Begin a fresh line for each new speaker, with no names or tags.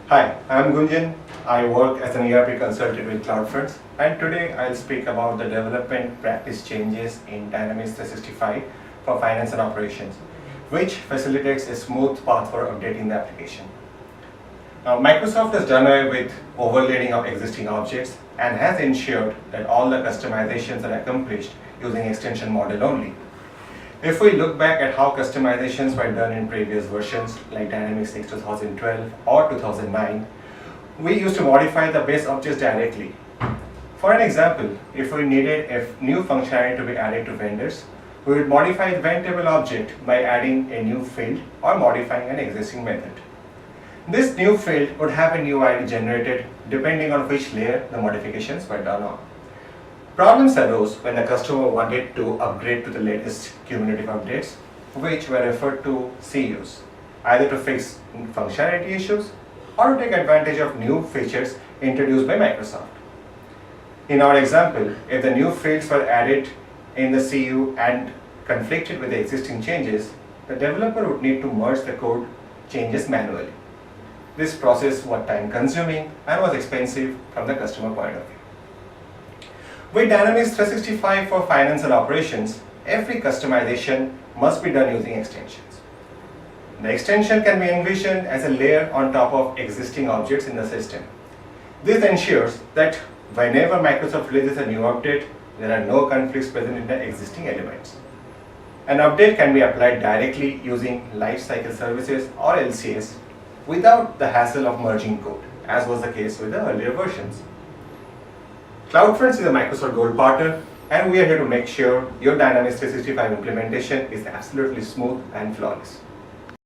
Hi, I'm Gunjan. I work as an ERP consultant with CloudFronts, and today I'll speak about the development practice changes in Dynamics 365 for finance and operations, which facilitates a smooth path for updating the application. Now, Microsoft has done away with overlaying of existing objects and has ensured that all the customizations are accomplished using extension model only. If we look back at how customizations were done in previous versions like Dynamics 6 2012 or 2009, we used to modify the base objects directly. For an example, if we needed a new functionality to be added to vendors, we would modify the ventable object by adding a new field or modifying an existing method. This new field would have a new ID generated depending on which layer the modifications were done on. Problems arose when the customer wanted to upgrade to the latest cumulative updates, which were referred to CUs, either to fix functionality issues or to take advantage of new features introduced by Microsoft. In our example, if the new fields were added in the CU and conflicted with the existing changes, the developer would need to merge the code changes manually. This process was time consuming and was expensive from the customer point of view. With Dynamics 365 for finance and operations, every customization must be done using extensions. The extension can be envisioned as a layer on top of existing objects in the system. This ensures that whenever Microsoft releases a new update, there are no conflicts present in the existing elements. An update can be applied directly using lifecycle services or LCS without the hassle of merging code, as was the case with the earlier versions. CloudFronts is a Microsoft Gold partner, and we are here to make sure your Dynamics 365 implementation is absolutely smooth and flawless.